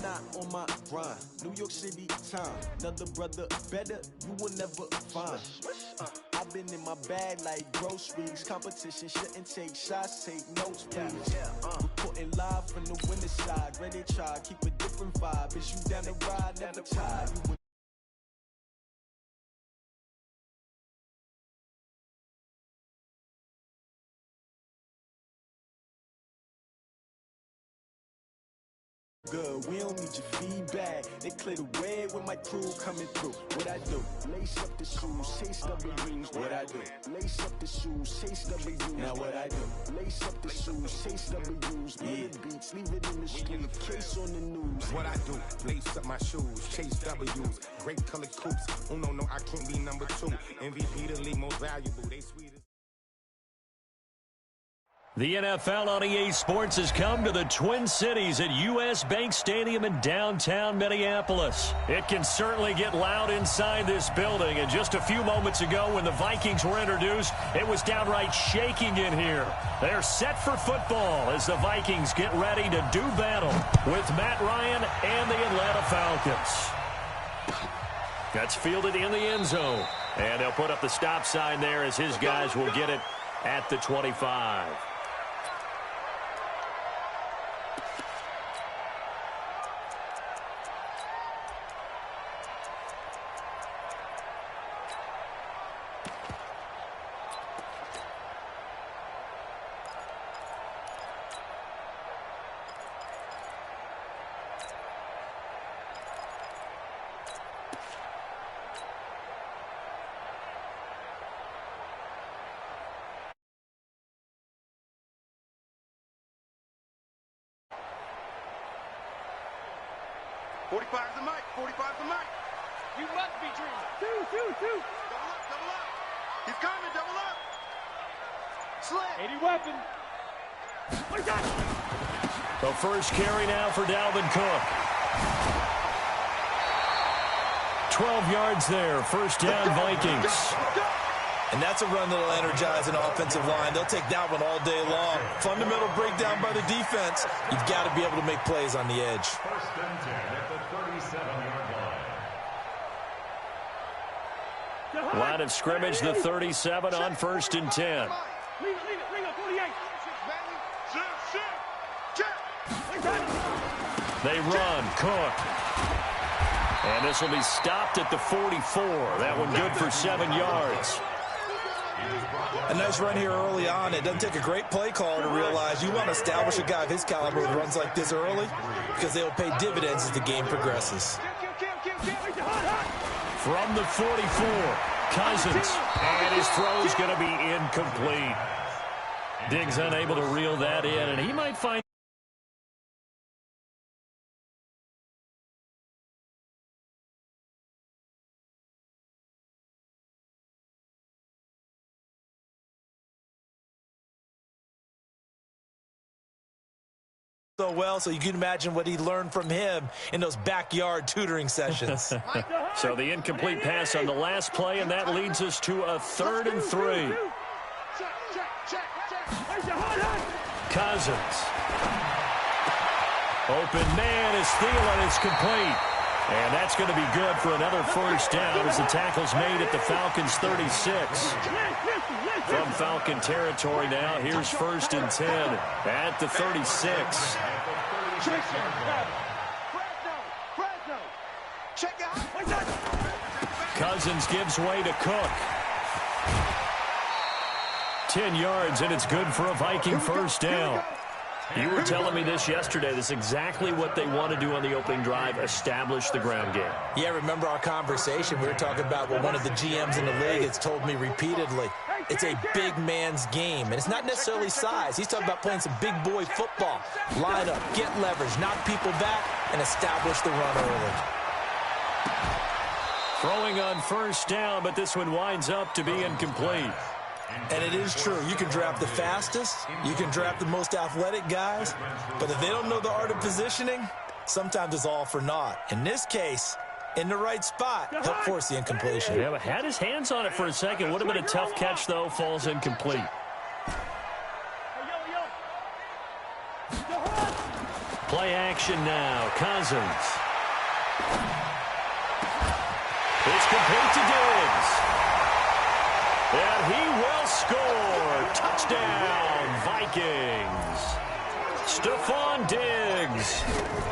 not on my grind. New York City time. Another brother better, you will never find. I've been in my bag like groceries. Competition shouldn't take shots, take notes, please. Reporting live from the winter side. Ready to try, keep a different vibe. Is you down the ride, never tired. Good, we don't need your feedback. They clear the way when my crew coming through. What I do? Lace up the shoes, chase W's. What I do? Lace up the shoes, chase W's. Now what I do? Lace up the shoes, chase W's. Yeah. The beats, leave it in the street, case on the news. What I do? Lace up my shoes, chase W's. Great colored coops. Oh no, I can't be number 2. MVP the league most valuable. They sweet as The NFL on EA Sports has come to the Twin Cities at US Bank Stadium in downtown Minneapolis. It can certainly get loud inside this building, and just a few moments ago when the Vikings were introduced, it was downright shaking in here. They're set for football as the Vikings get ready to do battle with Matt Ryan and the Atlanta Falcons. That's fielded in the end zone, and they'll put up the stop sign there as his guys will get it at the 25. The mic, 45 the mic. You must be dreaming. Two. Double up. He's coming, double up. Slant. 80 weapon. The first carry now for Dalvin Cook. 12 yards there, first down Vikings. And that's a run that'll energize an offensive line. They'll take that one all day long. Fundamental breakdown by the defense. You've got to be able to make plays on the edge. First and 10 at the 37-yard line. Line of scrimmage, the 37 on first and 10. Leave it, 48. They run, Cook. And this will be stopped at the 44. That one good for 7 yards. A nice run here early on. It doesn't take a great play caller to realize you want to establish a guy of his caliber with runs like this early because they will pay dividends as the game progresses. From the 44, Cousins. And his throw is going to be incomplete. Diggs unable to reel that in, and he might find so well, so you can imagine what he learned from him in those backyard tutoring sessions. So the incomplete pass on the last play, and that leads us to a 3rd and 3. Cousins. Open man is Thielen. It's complete. And that's going to be good for another first down as the tackle's made at the Falcons' 36. From Falcon territory now, here's 1st and 10 at the 36. Cousins gives way to Cook. 10 yards, and it's good for a Viking first down. You were telling me this yesterday. This is exactly what they want to do on the opening drive, establish the ground game. Yeah, remember our conversation. We were talking about what one of the GMs in the league has told me repeatedly. It's a big man's game, and it's not necessarily size. He's talking about playing some big boy football. Line up, get leverage, knock people back, and establish the run early. Throwing on first down, but this one winds up to be incomplete. And it is true. You can draft the fastest. You can draft the most athletic guys. But if they don't know the art of positioning, sometimes it's all for naught. In this case, in the right spot, he'll force the incompletion. Yeah, but had his hands on it for a second. Would have been a tough catch, though. Falls incomplete. Play play action now. Cousins. It's complete to Diggs. And he will score. Touchdown, Vikings. Stephon Diggs,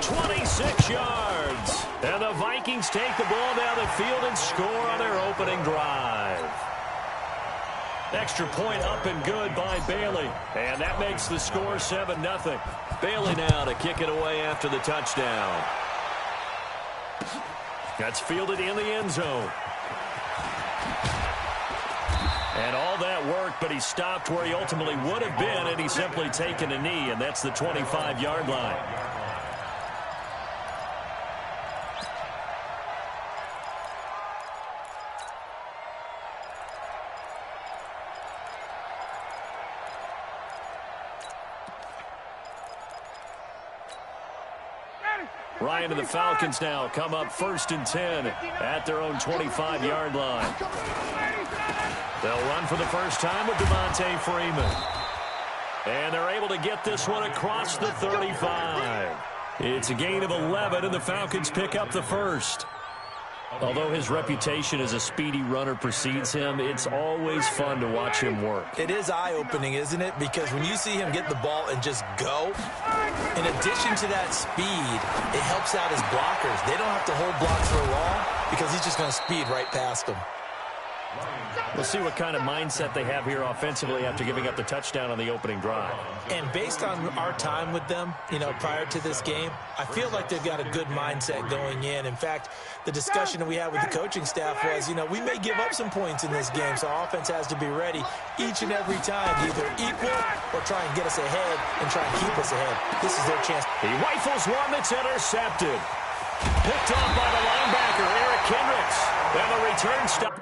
26 yards. And the Vikings take the ball down the field and score on their opening drive. Extra point up and good by Bailey. And that makes the score 7-0. Bailey now to kick it away after the touchdown. That's fielded in the end zone. And all that work, but he stopped where he ultimately would have been, and he's simply taken a knee, and that's the 25-yard line. Ryan and the Falcons now come up 1st and 10 at their own 25-yard line. They'll run for the first time with Devontae Freeman. And they're able to get this one across the 35. It's a gain of 11, and the Falcons pick up the first. Although his reputation as a speedy runner precedes him, it's always fun to watch him work. It is eye-opening, isn't it? Because when you see him get the ball and just go, in addition to that speed, it helps out his blockers. They don't have to hold blocks for long because he's just going to speed right past them. We'll see what kind of mindset they have here offensively after giving up the touchdown on the opening drive. And based on our time with them, prior to this game, I feel like they've got a good mindset going in. In fact, the discussion that we had with the coaching staff was, we may give up some points in this game, so our offense has to be ready each and every time to either equal or try and get us ahead and try and keep us ahead. This is their chance. He rifles one that's intercepted. Picked off by the linebacker, Eric Kendricks. And the return stop.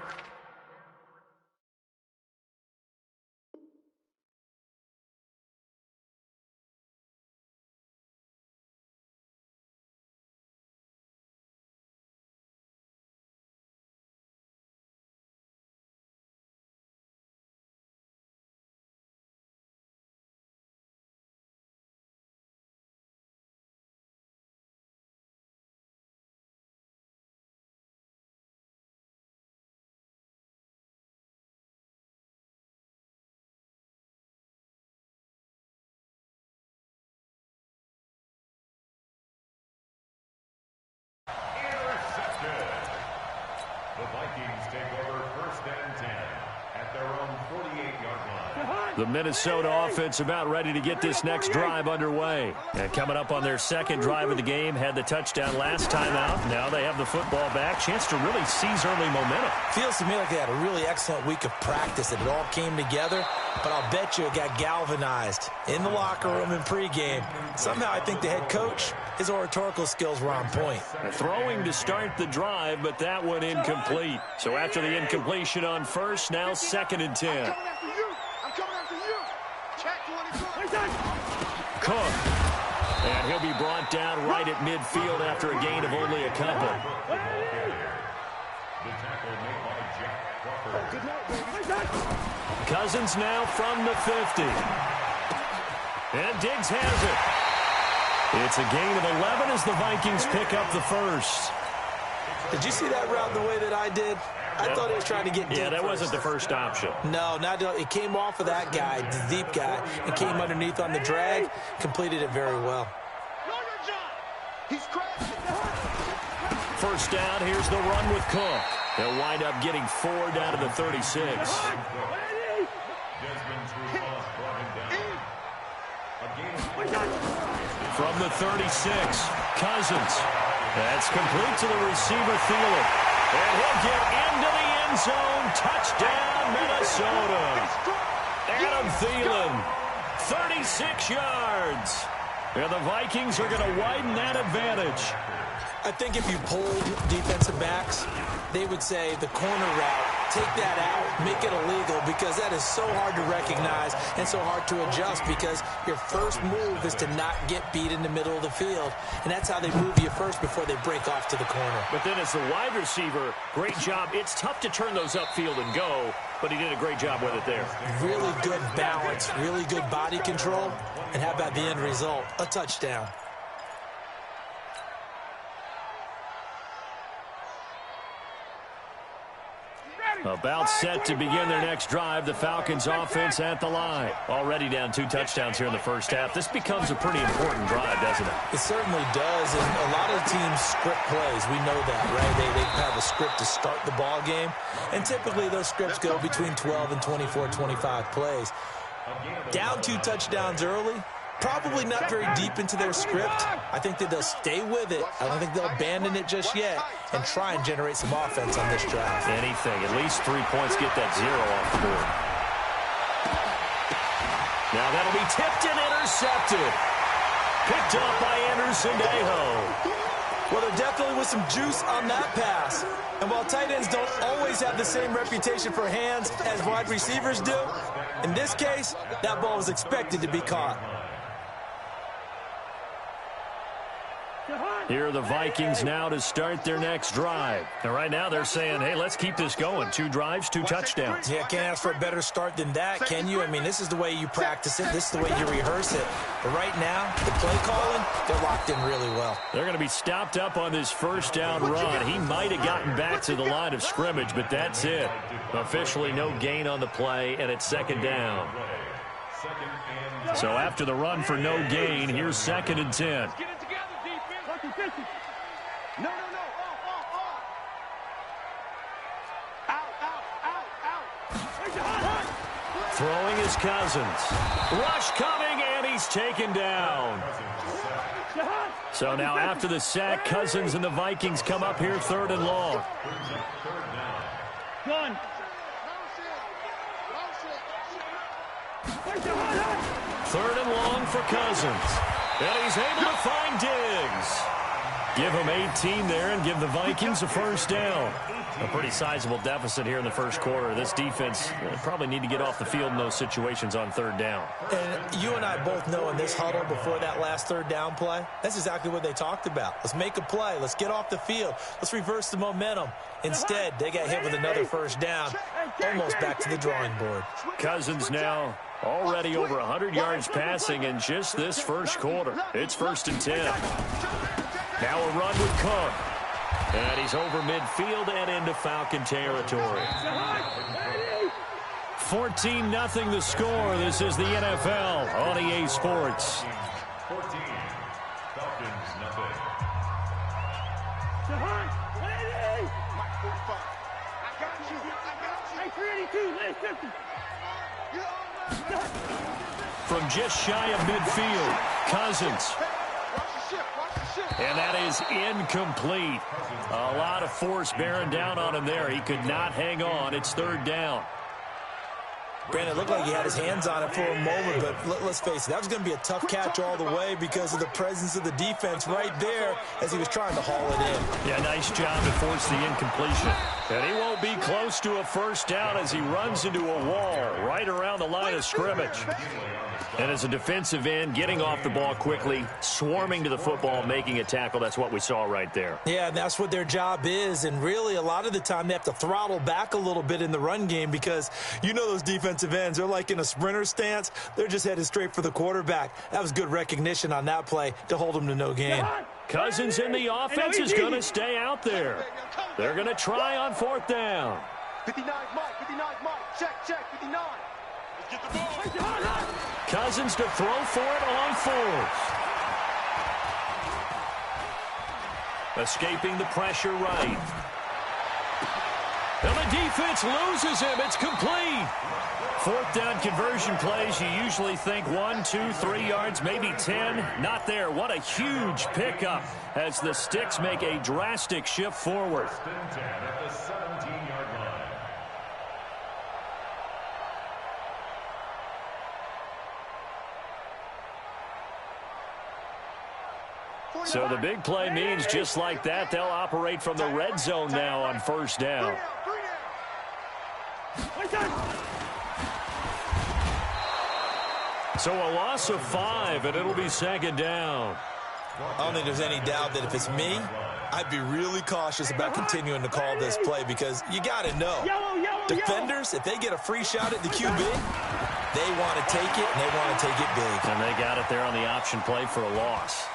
The Vikings take over 1st and 10 at their own 48-yard line. The Minnesota offense about ready to get this next drive underway. And coming up on their second drive of the game, had the touchdown last time out. Now they have the football back. Chance to really seize early momentum. Feels to me like they had a really excellent week of practice, and it all came together. But I'll bet you it got galvanized in the locker room in pregame. Somehow I think the head coach, his oratorical skills were on point. Throwing to start the drive, but that one incomplete. So after the incompletion on first, now 2nd and 10. I'm coming after you. Check 24. Cook. And he'll be brought down right at midfield after a gain of only a couple. The tackle made by Jack Crawford. Cousins now from the 50. And Diggs has it. It's a gain of 11 as the Vikings pick up the first. Did you see that route the way that I did? I thought he was trying to get deep. Yeah, that wasn't the first option. No, it came off of that guy, the deep guy, and came underneath on the drag, completed it very well. He's crashing. First down, here's the run with Cook. They'll wind up getting 4 down to the 36. From the 36, Cousins. That's complete to the receiver, Thielen. And he'll get into the end zone. Touchdown, Minnesota. Adam Thielen, 36 yards. And the Vikings are going to widen that advantage. I think if you polled defensive backs, they would say the corner route, take that out, make it illegal, because that is so hard to recognize and so hard to adjust, because your first move is to not get beat in the middle of the field, and that's how they move you first before they break off to the corner. But then as the wide receiver, great job. It's tough to turn those upfield and go, but he did a great job with it there. Really good balance, really good body control, and how about the end result? A touchdown. About set to begin their next drive. The Falcons offense at the line. Already down 2 touchdowns here in the first half. This becomes a pretty important drive, doesn't it? It certainly does, and a lot of teams script plays. We know that, right? They have a script to start the ball game, and typically those scripts go between 12 and 24, 25 plays. Down 2 touchdowns early, probably not very deep into their script. I think that they'll stay with it. I don't think they'll abandon it just yet and try and generate some offense on this drive. Anything. At least 3 points, get that 0 off the board. Now that'll be tipped and intercepted. Picked up by Anderson Dejo. Well, there definitely was some juice on that pass. And while tight ends don't always have the same reputation for hands as wide receivers do, in this case, that ball was expected to be caught. Here are the Vikings now to start their next drive. And right now they're saying, hey, let's keep this going. 2 drives, 2 touchdowns. Yeah, can't ask for a better start than that, can you? I mean, this is the way you practice it. This is the way you rehearse it. But right now, the play calling, they're locked in really well. They're going to be stopped up on this first down run. He might have gotten back to the line of scrimmage, but that's it. Officially no gain on the play, and it's 2nd down. So after the run for no gain, here's 2nd and 10. No. Out. Throwing is Cousins. Rush coming, and he's taken down. So now after the sack, Cousins and the Vikings come up here 3rd and long. Gun. 3rd and long for Cousins. And he's able to find Diggs. Give him 18 there and give the Vikings a first down. A pretty sizable deficit here in the first quarter. This defense probably need to get off the field in those situations on 3rd down. And you and I both know in this huddle before that last 3rd down play, that's exactly what they talked about. Let's make a play. Let's get off the field. Let's reverse the momentum. Instead, they got hit with another first down, almost back to the drawing board. Cousins now already over 100 yards passing in just this first quarter. It's 1st and 10. Now a run with Cook. And he's over midfield and into Falcon territory. 14-0 the score. This is the NFL on EA Sports. 14. Falcons, nothing. From just shy of midfield, Cousins. And that is incomplete. A lot of force bearing down on him there. He could not hang on. It's 3rd down. Brandon, it looked like he had his hands on it for a moment, but let's face it, that was going to be a tough catch all the way because of the presence of the defense right there as he was trying to haul it in. Yeah, nice job to force the incompletion. And he won't be close to a first down as he runs into a wall right around the line of scrimmage. And as a defensive end, getting off the ball quickly, swarming to the football, making a tackle, that's what we saw right there. Yeah, and that's what their job is. And really, a lot of the time, they have to throttle back a little bit in the run game because you know those defensive ends, they're like in a sprinter stance. They're just headed straight for the quarterback. That was good recognition on that play to hold them to no gain. Cousins in the offense is going to stay out there. They're going to try on 4th down. 59 Mike. Check, 59. Let's get the ball. Cousins to throw for it on 4th. Escaping the pressure right. And the defense loses him. It's complete. 4th down conversion plays, you usually think 1, 2, 3 yards, maybe 10. Not there. What a huge pickup as the Sticks make a drastic shift forward. 1st and 10 at the 17-yard line. So the big play means just like that, they'll operate from the red zone now on 1st down. So a loss of 5, and it'll be 2nd down. I don't think there's any doubt that if it's me, I'd be really cautious about continuing to call this play because you got to know, defenders, if they get a free shot at the QB, they want to take it, and they want to take it big. And they got it there on the option play for a loss.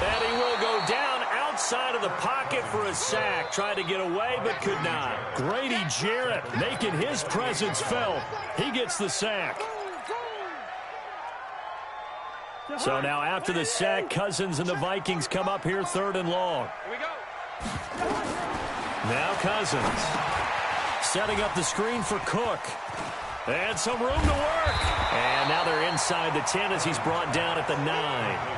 And he will go down inside of the pocket for a sack. Tried to get away, but could not. Grady Jarrett making his presence felt. He gets the sack. So now after the sack, Cousins and the Vikings come up here 3rd and long. Here we go. Now Cousins setting up the screen for Cook. And some room to work. And now they're inside the 10 as he's brought down at the 9.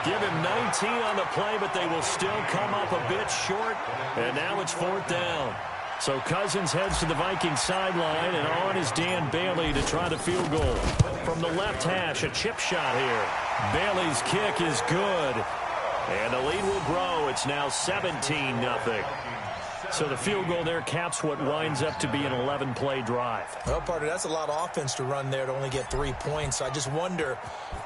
Give him 19 on the play, but they will still come up a bit short. And now it's 4th down. So Cousins heads to the Vikings sideline, and on is Dan Bailey to try the field goal. From the left hash, a chip shot here. Bailey's kick is good. And the lead will grow. It's now 17-0. So the field goal there caps what winds up to be an 11-play drive. Well, partner, that's a lot of offense to run there to only get 3 points. So I just wonder,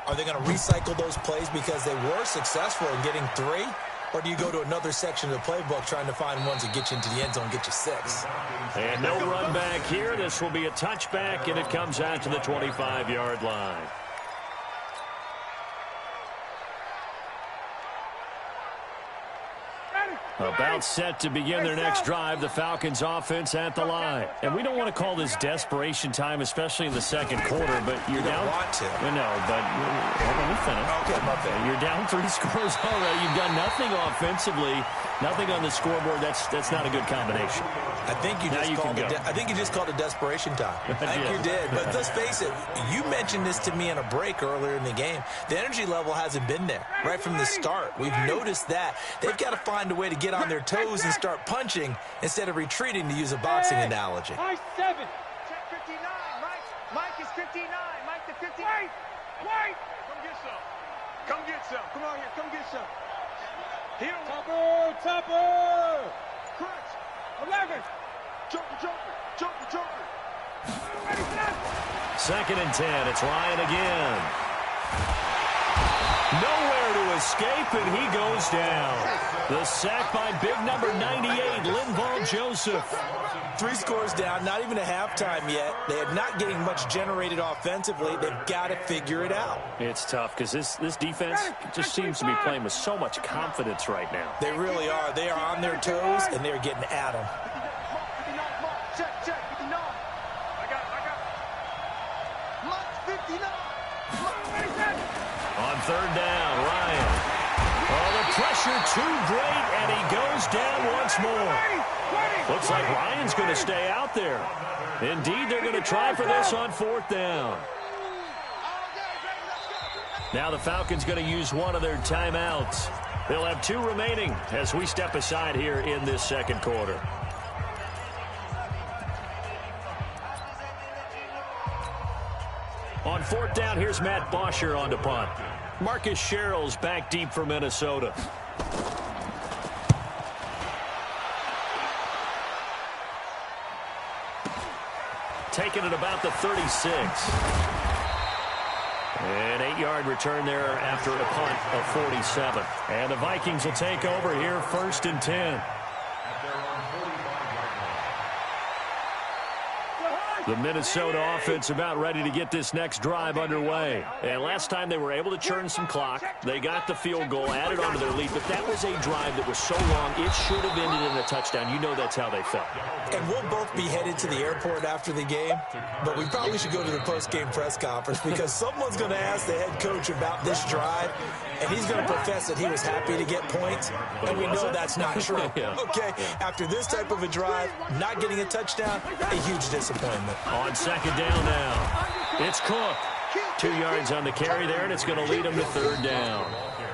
are they going to recycle those plays because they were successful in getting 3? Or do you go to another section of the playbook trying to find ones that get you into the end zone and get you 6? And no run back here. This will be a touchback, and it comes out to the 25-yard line. About set to begin their next drive, the Falcons offense at the line. And we don't want to call this desperation time, especially in the second quarter, but you're down. Want to. No, but let me finish. Okay, my bad. You're down 3 scores already. You've done nothing offensively, nothing on the scoreboard. That's not a good combination. I think you just called it desperation time. I think you did. But let's face it, you mentioned this to me in a break earlier in the game. The energy level hasn't been there right from the start. We've noticed that. They've got to find a way to get on their toes and start punching instead of retreating, to use a boxing analogy. Mike 7. Check 59. Mike is 59. Mike the 59. Wait. Come get some. Come get some. Come on here. Come get some. Here. Topper. Crunch. 11. Joker. 2nd and 10. It's Ryan again. Nowhere to escape, and he goes down. The sack by big number 98, Linval Joseph. 3 scores down, not even a halftime yet. They are not getting much generated offensively. They've got to figure it out. It's tough because this defense just seems to be playing with so much confidence right now. They really are. They are on their toes, and they're getting at them. Check. 59. I got it. Mike 59. On 3rd down, Ryan. Oh, the pressure too great, and he goes down once more. Looks like Ryan's going to stay out there. Indeed, they're going to try for this on 4th down. Now the Falcons going to use one of their timeouts. They'll have 2 remaining as we step aside here in this second quarter. On 4th down, here's Matt Bosher on to punt. Marcus Sherrill's back deep for Minnesota. Taking it about the 36. An 8-yard return there after a punt of 47. And the Vikings will take over here 1st and 10. The Minnesota offense about ready to get this next drive underway. And last time they were able to churn some clock. They got the field goal, added onto their lead, but that was a drive that was so long, it should have ended in a touchdown. You know that's how they felt. And we'll both be headed to the airport after the game, but we probably should go to the post-game press conference because someone's going to ask the head coach about this drive, and he's going to profess that he was happy to get points, and we know that's not true. Okay, after this type of a drive, not getting a touchdown, a huge disappointment. On 2nd down now, it's Cook. 2 yards on the carry there, and it's going to lead him to 3rd down.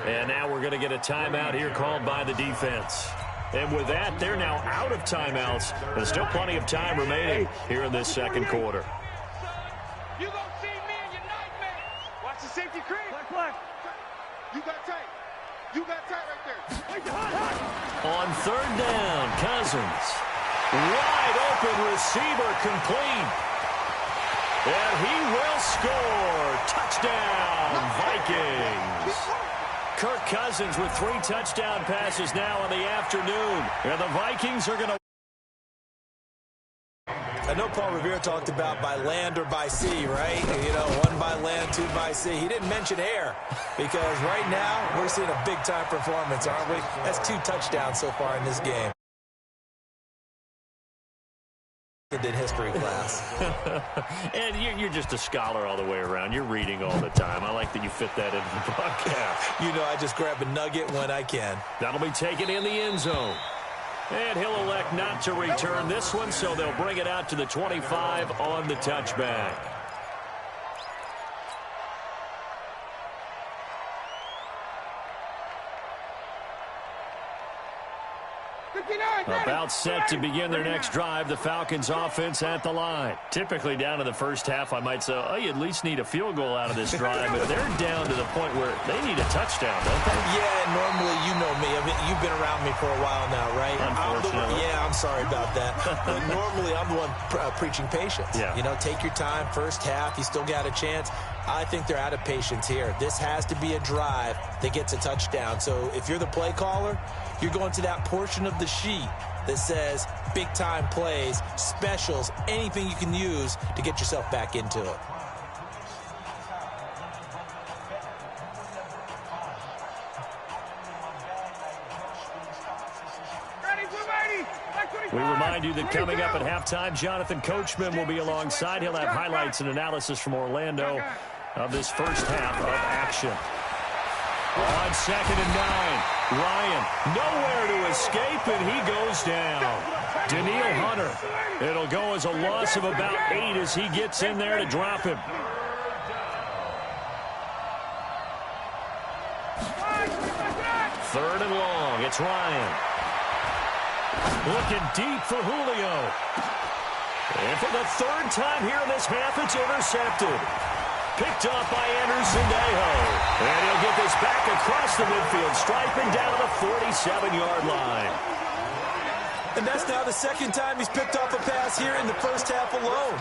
And now we're going to get a timeout here called by the defense. And with that, they're now out of timeouts. There's still plenty of time remaining here in this second quarter. You gonna see me in your nightmares. Watch the safety cream. Black. You got tight. You got tight right there. On 3rd down, Cousins. Wide open receiver complete. And he will score. Touchdown, Vikings. Kirk Cousins with 3 touchdown passes now in the afternoon. And the Vikings are going to I know Paul Revere talked about by land or by sea, right? You know, one by land, two by sea. He didn't mention air because right now we're seeing a big-time performance, aren't we? That's 2 touchdowns so far in this game. Did history class. And you're just a scholar all the way around. You're reading all the time. I like that you fit that into the broadcast. You know, I just grab a nugget when I can. That'll be taken in the end zone. And he'll elect not to return this one, so they'll bring it out to the 25 on the touchback. About set to begin their next drive, the Falcons offense at the line. Typically down to the first half, I might say, oh, you at least need a field goal out of this drive, but they're down to the point where they need a touchdown, don't they? Yeah, normally, you know me. I mean, you've been around me for a while now, right? Unfortunately. I'm sorry about that. But normally, I'm the one preaching patience. Yeah. You know, take your time. First half, you still got a chance. I think they're out of patience here. This has to be a drive that gets a touchdown. So if you're the play caller, you're going to that portion of the sheet that says big-time plays, specials, anything you can use to get yourself back into it. We remind you that coming up at halftime, Jonathan Coachman will be alongside. He'll have highlights and analysis from Orlando of this first half of action. On 2nd and 9, Ryan nowhere to escape, and he goes down. Daniil Hunter. It'll go as a loss of about 8 as he gets in there to drop him. Third and long. It's Ryan. Looking deep for Julio. And for the 3rd time here in this half, it's intercepted. Picked up by Anderson-Dejo. And he'll get this back across the midfield stripe and down to the 47-yard line. And that's now the 2nd time he's picked off a pass here in the first half alone.